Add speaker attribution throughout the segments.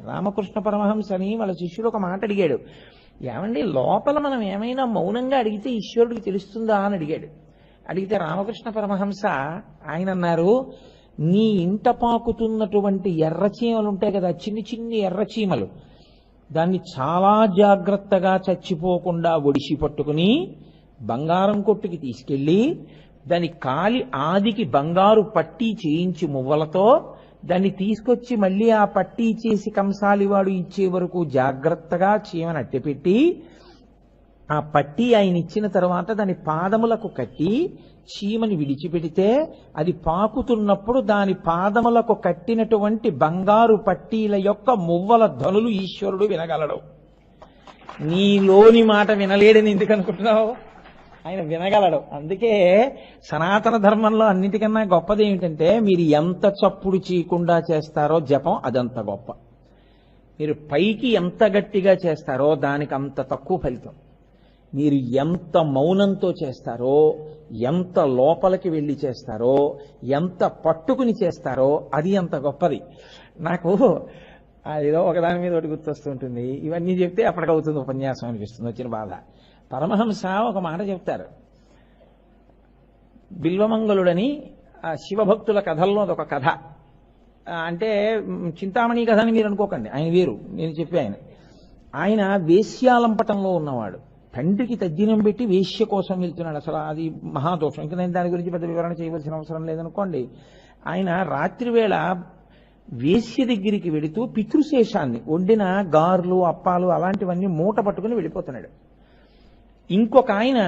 Speaker 1: రామకృష్ణ పరమహంసని వాళ్ళ శిష్యుడు ఒక మాట అడిగాడు, ఏమండి లోపల మనం ఏమైనా మౌనంగా అడిగితే ఈశ్వరుడికి తెలుస్తుందా అని అడిగాడు. అడిగితే రామకృష్ణ పరమహంస ఆయన అన్నారు, నీ ఇంట పాకుతున్నటువంటి ఎర్రచీమలు ఉంటాయి కదా, చిన్ని చిన్ని ఎర్రచీమలు, దాన్ని చాలా జాగ్రత్తగా చచ్చిపోకుండా ఒడిసి పట్టుకుని బంగారం కొట్టుకి తీసుకెళ్ళి దాని కాలి ఆదికి బంగారు పట్టీ చేయించి మువ్వలతో దాన్ని తీసుకొచ్చి మళ్ళీ ఆ పట్టీ చేసి కంసాలివాడు ఇచ్చే వరకు జాగ్రత్తగా చీమను అట్టెపెట్టి ఆ పట్టీ ఆయన ఇచ్చిన తర్వాత దాని పాదములకు కట్టి చీమని విడిచిపెడితే అది పాకుతున్నప్పుడు దాని పాదములకు కట్టినటువంటి బంగారు పట్టీల యొక్క మువ్వల ధ్వనులు ఈశ్వరుడు వినగలడు. నీలోని మాట వినలేడని ఎందుకు అనుకుంటున్నావు? ఆయన వినగలడు. అందుకే సనాతన ధర్మంలో అన్నిటికన్నా గొప్పది ఏమిటంటే, మీరు ఎంత చప్పుడు చేయకుండా చేస్తారో జపం అదంత గొప్ప. మీరు పైకి ఎంత గట్టిగా చేస్తారో దానికి అంత తక్కువ ఫలితం. మీరు ఎంత మౌనంతో చేస్తారో, ఎంత లోపలికి వెళ్ళి చేస్తారో, ఎంత పట్టుకుని చేస్తారో అది అంత గొప్పది. నాకు ఏదో ఒకదాని మీద ఒకటి గుర్తొస్తుంటుంది. ఇవన్నీ చెప్తే అప్పటికవుతుంది ఉపన్యాసం అనిపిస్తుంది, వచ్చిన బాధ. పరమహంస ఒక మాట చెప్తారు. బిల్వమంగళుడని శివభక్తుల కథల్లో అదొక కథ. అంటే చింతామణి కథ అని మీరు అనుకోకండి, ఆయన వేరు, నేను చెప్పి ఆయన వేశ్యాలంపటంలో ఉన్నవాడు. తండ్రికి తజ్జినం పెట్టి వేశ్య కోసం వెళ్తున్నాడు. అసలు అది మహాదోషం. ఇంకా నేను దాని గురించి పెద్ద వివరణ చేయవలసిన అవసరం లేదనుకోండి. ఆయన రాత్రివేళ వేశ్య దగ్గరికి వెళుతూ పితృశేషాన్ని, వండిన గార్లు అప్పాలు అలాంటివన్నీ మూట పట్టుకుని వెళ్ళిపోతున్నాడు. ఇంకొక ఆయన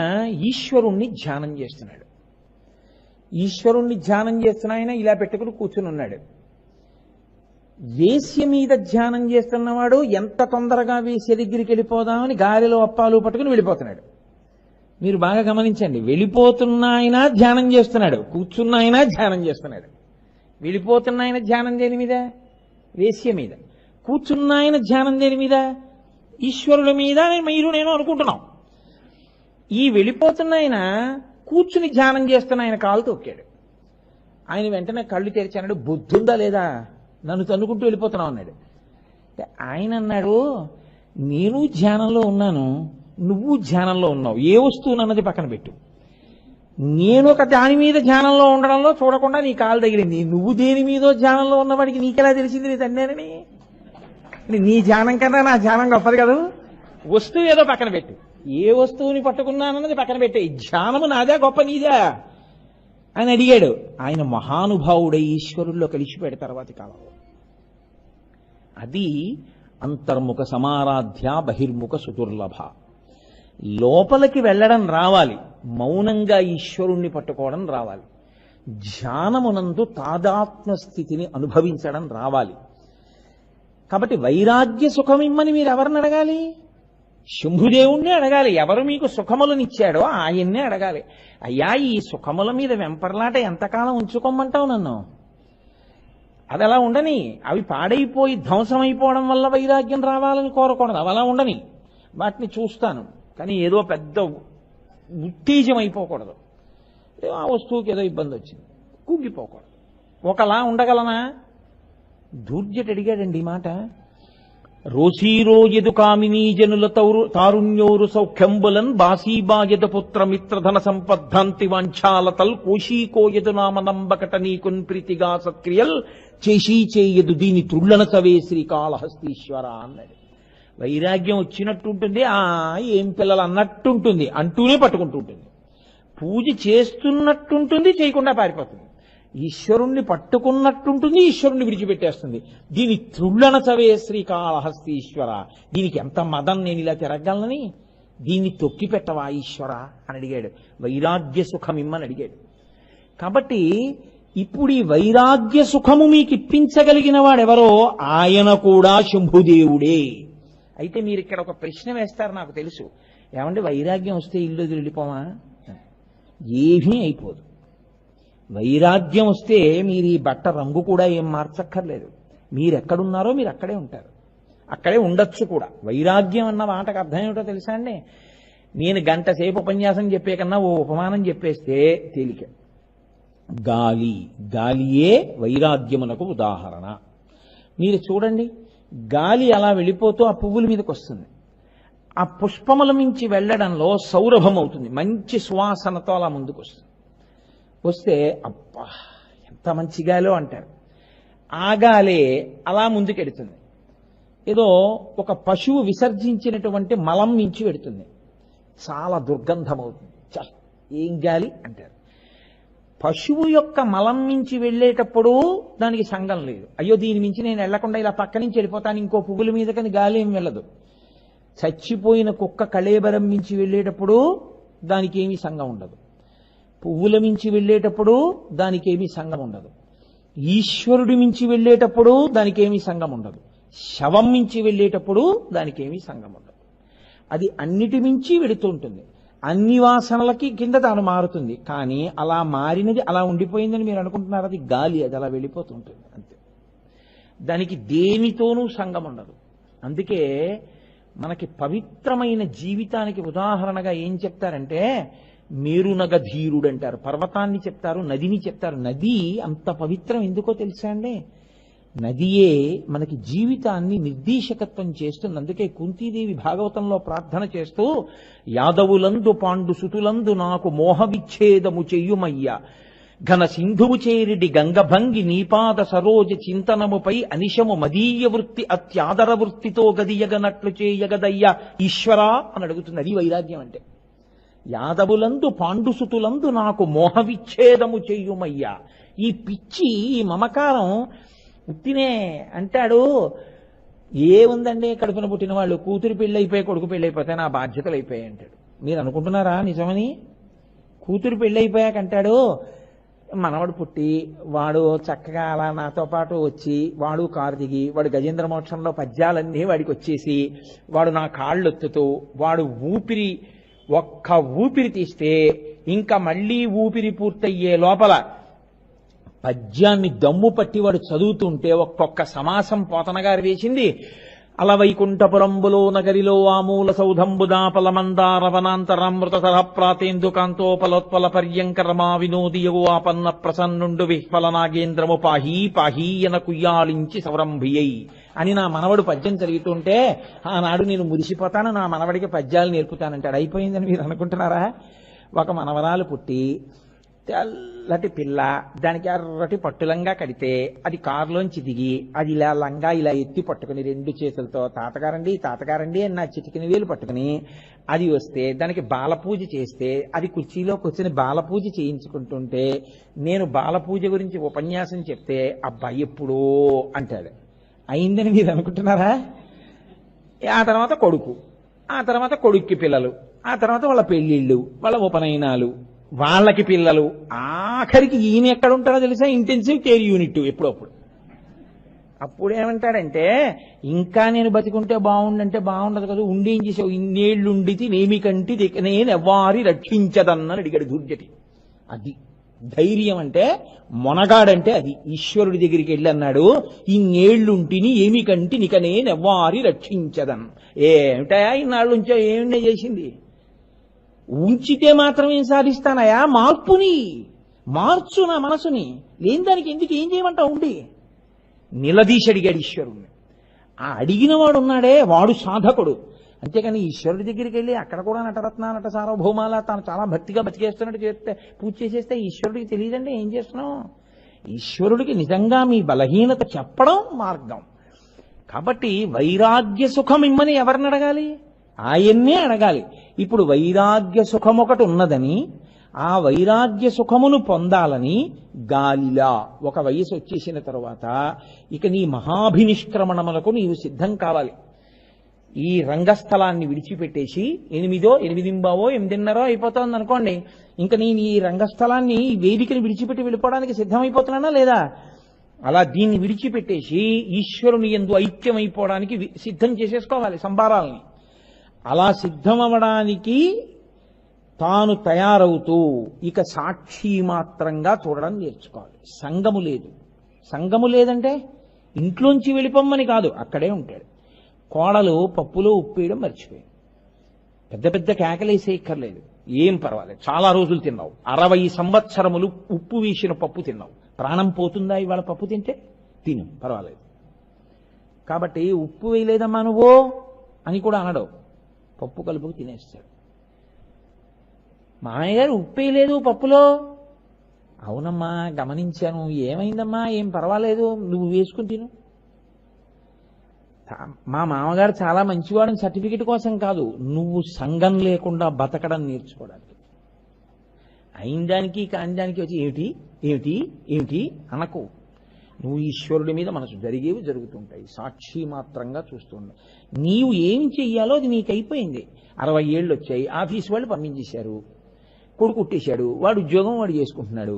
Speaker 1: ఈశ్వరుణ్ణి ధ్యానం చేస్తున్నాడు. ఈశ్వరుణ్ణి ధ్యానం చేస్తున్న ఆయన ఇలా పెట్టుకుని కూర్చుని ఉన్నాడు. వేశ్య మీద ధ్యానం చేస్తున్నవాడు ఎంత తొందరగా వేశ్య దగ్గరికి వెళ్ళిపోదామని గారెలో అప్పాలు పట్టుకుని వెళ్ళిపోతున్నాడు. మీరు బాగా గమనించండి, వెళ్ళిపోతున్న ఆయన ధ్యానం చేస్తున్నాడు, కూర్చున్న ఆయన ధ్యానం చేస్తున్నాడు. వెళ్ళిపోతున్న ఆయన ధ్యానం దేని మీద? వేశ్య మీద. కూర్చున్న ఆయన ధ్యానం దేని మీద? ఈశ్వరుల మీద. మీరు నేను అనుకుంటున్నాం. ఈ వెళ్ళిపోతున్న ఆయన కూర్చుని ధ్యానం చేస్తున్న ఆయన కాలు తొక్కాడు. ఆయన వెంటనే కళ్ళు తెరిచాడు, బుద్ధుందా లేదా, నన్ను తన్నుకుంటూ వెళ్ళిపోతున్నావు అన్నాడు. ఆయన అన్నాడు, నేను ధ్యానంలో ఉన్నాను, నువ్వు ధ్యానంలో ఉన్నావు, ఏ వస్తువు అన్నది పక్కన పెట్టు. నేను ఒక దాని మీద ధ్యానంలో ఉండడంలో చూడకుండా నీ కాలు తగిలింది. నువ్వు దేని మీదో ధ్యానంలో ఉన్నవాడికి నీకెలా తెలిసింది నీ తండ్రిని? నీ ధ్యానం కన్నా నా ధ్యానం గొప్పది కదా. వస్తువు ఏదో పక్కన పెట్టు, ఏ వస్తువుని పట్టుకున్నానన్నది పక్కన పెట్టే. ధ్యానము నాదే గొప్ప నీదా అని అడిగాడు. ఆయన మహానుభావుడై ఈశ్వరుల్లో కలిసిపోయాడు తర్వాతి కాలంలో. అది అంతర్ముఖ సమారాధ్య బహిర్ముఖ సుదుర్లభ. లోపలికి వెళ్ళడం రావాలి, మౌనంగా ఈశ్వరుణ్ణి పట్టుకోవడం రావాలి, ధ్యానమునందు తాదాత్మ స్థితిని అనుభవించడం రావాలి. కాబట్టి వైరాగ్య సుఖమిమ్మని మీరు ఎవరిని అడగాలి? శంభుదేవుణ్ణి అడగాలి. ఎవరు మీకు సుఖములనిచ్చాడో ఆయన్నే అడగాలి. అయ్యా, ఈ సుఖముల మీద వెంపర్లాట ఎంతకాలం ఉంచుకోమంటావు నన్ను? అది అలా ఉండని. అవి పాడైపోయి ధ్వంసమైపోవడం వల్ల వైరాగ్యం రావాలని కోరకూడదు. అవి అలా ఉండని, వాటిని చూస్తాను, కానీ ఏదో పెద్ద ఉత్తేజం అయిపోకూడదు. ఆ వస్తువుకి ఏదో ఇబ్బంది వచ్చింది, కుంగిపోకూడదు. ఒకలా ఉండగలనా? దూర్జటి అడిగాడండి ఈ మాట. రోసీరోయదు కామినీ జనుల తారుణ్యోరు సౌఖ్యంబులన్ బాసీబాయద పుత్రమిత్రధన సంపద్ధాంతి వాంఛాలతల్ కోశీకోయదు నామ నంబకట నీకున్ ప్రీతిగా సత్క్రియల్ చేషీ చేయదు దీని త్రుళ్ళన చవే శ్రీకాళహస్తీశ్వర అన్నాడు. వైరాగ్యం వచ్చినట్టుంటుంది, ఏం పిల్లలు అన్నట్టుంటుంది, అంటూనే పట్టుకుంటూ ఉంటుంది. పూజ చేస్తున్నట్టుంటుంది, చేయకుండా పారిపోతుంది. ఈశ్వరుణ్ణి పట్టుకున్నట్టుంటుంది, ఈశ్వరుణ్ణి విడిచిపెట్టేస్తుంది. దీని త్రుళ్ళన చవే శ్రీకాళహస్తీశ్వర, దీనికి ఎంత మదం, నేను ఇలా తిరగలనని, దీన్ని తొక్కి పెట్టవా ఈశ్వర అని అడిగాడు. వైరాగ్య సుఖమిమ్మని అడిగాడు. కాబట్టి ఇప్పుడు ఈ వైరాగ్య సుఖము మీకు ఇప్పించగలిగిన వాడెవరో ఆయన కూడా శంభుదేవుడే. అయితే మీరు ఇక్కడ ఒక ప్రశ్న వేస్తారు, నాకు తెలుసు. ఏమంటే వైరాగ్యం వస్తే ఇల్లు వదిలి వెళ్ళిపోమా? ఏమీ అయిపోదు. వైరాగ్యం వస్తే మీరు ఈ బట్ట రంగు కూడా ఏం మార్చక్కర్లేదు. మీరు ఎక్కడున్నారో మీరు అక్కడే ఉంటారు, అక్కడే ఉండొచ్చు కూడా. వైరాగ్యం అన్న మాటకు అర్థం ఏమిటో తెలుసా అండి? నేను గంట సేపు ఉపన్యాసం చెప్పే కన్నా ఓ ఉపమానం చెప్పేస్తే తేలిక. గాలియే వైరాగ్యమునకు ఉదాహరణ. మీరు చూడండి, గాలి అలా వెళ్ళిపోతూ ఆ పువ్వుల మీదకి వస్తుంది. ఆ పుష్పముల మించి వెళ్ళడంలో సౌరభం అవుతుంది, మంచి సువాసనతో అలా ముందుకు వస్తుంది. వస్తే అబ్బా ఎంత మంచి గాలో అంటారు. ఆ గాలే అలా ముందుకెడుతుంది. ఏదో ఒక పశువు విసర్జించినటువంటి మలం మించి వెడుతుంది, చాలా దుర్గంధం అవుతుంది. చ ఏం గాలి అంటారు. పశువు యొక్క మలం మించి వెళ్ళేటప్పుడు దానికి సంగం లేదు. అయ్యో దీని మించి నేను వెళ్లకుండా ఇలా పక్క నుంచి వెళ్ళిపోతాను ఇంకో పువ్వుల మీద, కానీ గాలి ఏం వెళ్ళదు. చచ్చిపోయిన కుక్క కళేబరం మించి వెళ్ళేటప్పుడు దానికి ఏమీ సంగం ఉండదు. పువ్వుల మించి వెళ్ళేటప్పుడు దానికి ఏమీ సంగం ఉండదు. ఈశ్వరుడి మించి వెళ్ళేటప్పుడు దానికి ఏమీ సంగం ఉండదు. శవం మించి వెళ్ళేటప్పుడు దానికి ఏమీ సంగం ఉండదు. అది అన్నిటి మించి వెడుతూ ఉంటుంది. అన్ని వాసనలకి కింద తాను మారుతుంది. కానీ అలా మారినది అలా ఉండిపోయిందని మీరు అనుకుంటున్నారు, అది గాలి, అది అలా వెళ్ళిపోతుంటుంది అంతే. దానికి దేనితోనూ సంగం ఉండదు. అందుకే మనకి పవిత్రమైన జీవితానికి ఉదాహరణగా ఏం చెప్తారంటే మేరునగ ధీరుడు అంటారు. పర్వతాన్ని చెప్తారు, నదిని చెప్తారు. నది అంత పవిత్రం ఎందుకో తెలుసా అండి? నదియే మనకి జీవితాన్ని నిర్దేశకత్వం చేస్తుంది. అందుకే కుంతీదేవి భాగవతంలో ప్రార్థన చేస్తూ యాదవులందు పాండు సుతులందు నాకు మోహ విచ్ఛేదము చెయ్యుమయ్య ఘన సింధువు చేరిడి గంగభంగి నీపాద సరోజ చింతనముపై అనిశము మదీయ వృత్తి అత్యాదర వృత్తితో గదియగనట్లు చేయగదయ్యా ఈశ్వరా అని అడుగుతుంది. అది వైరాగ్యం అంటే. యాదవులందు పాండుసుతులందు నాకు మోహ విచ్ఛేదము చెయ్యుమయ్యా. ఈ పిచ్చి, ఈ మమకారం ఉత్తినే అంటాడు. ఏముందండి, కడుపున పుట్టిన వాళ్ళు కూతురు పెళ్ళి అయిపోయి కొడుకు పెళ్ళి అయిపోతే నా బాధ్యతలు అయిపోయాయి అంటాడు. మీరు అనుకుంటున్నారా నిజమని? కూతురు పెళ్ళి అయిపోయాక అంటాడు మనవడు పుట్టి వాడు చక్కగా అలా నాతో పాటు వచ్చి వాడు కారు దిగి వాడు గజేంద్ర మోక్షంలో పద్యాలన్నీ వాడికి వచ్చేసి వాడు నా కాళ్ళు ఎత్తుతూ వాడు ఒక్క ఊపిరి తీస్తే ఇంకా మళ్ళీ ఊపిరి పూర్తయ్యే లోపల పద్యాన్ని దమ్ము పట్టి వాడు చదువుతుంటే ఒక్కొక్క సమాసం పోతనగారు వేసింది. అలవైకుంఠపురంబులో నగరిలో ఆమూల సౌధంబుదాపల మందారవనాంతరామృత సరహ ప్రాతేందుకాంతోపలోత్పల పర్యంకరమా వినోదియగు ఆపన్న ప్రసన్నుండు విహ్వల నాగేంద్రము పాహీ పాహీయన కుయ్యాలించి సవరంభియై అని నా మనవడు పద్యం చదువుతుంటే ఆనాడు నేను మురిసిపోతాను, నా మనవడికి పద్యాలు నేర్పుతానంటాడు. అయిపోయిందని మీరు అనుకుంటున్నారా? ఒక మనవరాలు పుట్టి తెల్లటి పిల్ల, దానికి ఎర్రటి పట్టులంగా కడితే అది కారులోంచి దిగి అది ఇలా లంగా ఇలా ఎత్తి పట్టుకుని రెండు చేతులతో తాతగారండి తాతగారండి అని నా చిటికిన వేలు పట్టుకుని అది వస్తే దానికి బాలపూజ చేస్తే అది కుర్చీలో కూర్చొని బాలపూజ చేయించుకుంటుంటే నేను బాలపూజ గురించి ఉపన్యాసం చెప్తే అబ్బాయి ఎప్పుడో అంటాడు. అయిందని మీరు అనుకుంటున్నారా? ఆ తర్వాత కొడుకు, ఆ తర్వాత కొడుక్కి పిల్లలు, ఆ తర్వాత వాళ్ళ పెళ్లిళ్ళు, వాళ్ళ ఉపనయనాలు, వాళ్ళకి పిల్లలు, ఆఖరికి ఈయన ఎక్కడ ఉంటాడో తెలుసా? ఇంటెన్సివ్ కేర్ యూనిట్ ఎప్పుడప్పుడు. అప్పుడు ఏమంటాడంటే ఇంకా నేను బతికుంటే బాగుండంటే బాగుండదు కదా, ఉండి ఏం చేసావు, ఇన్నేళ్లుండితి నేమి కంటి నేను ఎవ్వారి రక్షించదన్నని అడిగాడు దుర్జటి. అది ధైర్యం అంటే, మొనగాడంటే అది. ఈశ్వరుడి దగ్గరికి వెళ్ళి అన్నాడు ఇన్నేళ్లుంటిని ఏమి కంటి నిక నేను ఎవ్వారి రక్షించదన్. ఏమిటా ఇన్నాళ్ళుంచో ఏమినే చేసింది? ఉంచితే మాత్రం ఏం సాధిస్తానయా? మార్చు నా మనసుని. లేని దానికి ఎందుకు ఏం చేయమంటావు? ఉండి నిలదీసి అడిగాడు ఈశ్వరుణ్ణి. ఆ అడిగిన వాడు ఉన్నాడే వాడు సాధకుడు. అంతేకాని ఈశ్వరుడి దగ్గరికి వెళ్ళి అక్కడ కూడా నటరత్న నట సార్వభౌమాల తాను చాలా భక్తిగా బతికేస్తున్నట్టు చేస్తే పూజ చేసేస్తే ఈశ్వరుడికి తెలియదండి ఏం చేస్తున్నావు. ఈశ్వరుడికి నిజంగా మీ బలహీనత చెప్పడం మార్గం. కాబట్టి వైరాగ్య సుఖం ఇమ్మని ఎవరిని అడగాలి? ఆయన్నే అడగాలి. ఇప్పుడు వైరాగ్య సుఖం ఒకటి ఉన్నదని, ఆ వైరాగ్య సుఖమును పొందాలని గాలిలా ఒక వయసు వచ్చేసిన తరువాత ఇక నీ మహాభినిష్క్రమణములకు నీవు సిద్ధం కావాలి. ఈ రంగస్థలాన్ని విడిచిపెట్టేసి 8:30 అయిపోతుంది అనుకోండి, ఇంకా నేను ఈ రంగస్థలాన్ని ఈ వేదికని విడిచిపెట్టి వెళ్ళిపోవడానికి సిద్ధమైపోతున్నానా లేదా? అలా దీన్ని విడిచిపెట్టేసి ఈశ్వరుని యందు ఐక్యమైపోవడానికి సిద్ధం చేసేసుకోవాలి సంబారాలని. అలా సిద్ధమవడానికి తాను తయారవుతూ ఇక సాక్షి మాత్రంగా చూడడం నేర్చుకోవాలి. సంగము లేదు. సంగము లేదంటే ఇంట్లోంచి వెళ్ళిపోమ్మని కాదు, అక్కడే ఉంటాడు. కోడలు పప్పులో ఉప్పు వేయడం మర్చిపోయింది. పెద్ద పెద్ద కేకలేసేయక్కర్లేదు, ఏం పర్వాలేదు, చాలా రోజులు తిన్నావు, 60 సంవత్సరములు ఉప్పు వేసిన పప్పు తిన్నావు, ప్రాణం పోతుందా ఇవాళ పప్పు తింటే? తిను, పర్వాలేదు. కాబట్టి ఉప్పు వేయలేదమ్మా నువ్వు అని కూడా అనడు, పప్పు కలుపుకు తినేస్తాడు. మామయ్య గారు ఉప్పు వేయలేదు పప్పులో. అవునమ్మా గమనించాను, ఏమైందమ్మా, ఏం పర్వాలేదు, నువ్వు వేసుకుని తిను. మా మామగారు చాలా మంచివాడని సర్టిఫికెట్ కోసం కాదు, నువ్వు సంఘం లేకుండా బతకడం నేర్చుకోవడానికి. అయిన దానికి కాని దానికి వచ్చి ఏమిటి ఏమిటి ఏమిటి అనకు. నువ్వు ఈశ్వరుడి మీద మనసు జరిగేవి జరుగుతుంటాయి, సాక్షి మాత్రంగా చూస్తుండవు. నీవు ఏమి చెయ్యాలో అది నీకు అయిపోయింది. 60 ఏళ్ళు వచ్చాయి, ఆఫీస్ వాళ్ళు పంపించేశారు, కొడుకు కుట్టేశాడు, వాడు ఉద్యోగం వాడు చేసుకుంటున్నాడు,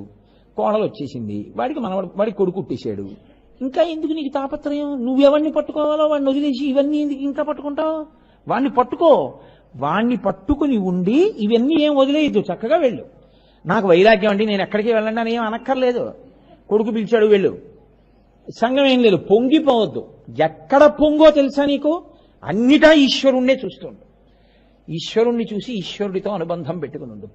Speaker 1: కోడలు వచ్చేసింది, వాడికి కొడుకు కుట్టేశాడు. ఇంకా ఎందుకు నీకు తాపత్రయం? నువ్వెవరిని పట్టుకోవాలో వాడిని వదిలేసి ఇవన్నీ ఎందుకు ఇంకా పట్టుకుంటావు? వాడిని పట్టుకో, వాణ్ణి పట్టుకుని ఉండి ఇవన్నీ ఏం వదిలేయద్దు, చక్కగా వెళ్ళు. నాకు వైరాగ్యం అంటే నేను ఎక్కడికి వెళ్ళండి అని ఏం అనక్కర్లేదు. కొడుకు పిలిచాడు వెళ్ళు, సంఘం ఏం లేదు, పొంగిపోవద్దు. ఎక్కడ పొంగో తెలుసా నీకు? అన్నిటా ఈశ్వరుణ్ణే చూస్తుండు. ఈశ్వరుణ్ణి చూసి ఈశ్వరుడితో అనుబంధం పెట్టుకుని ఉండు.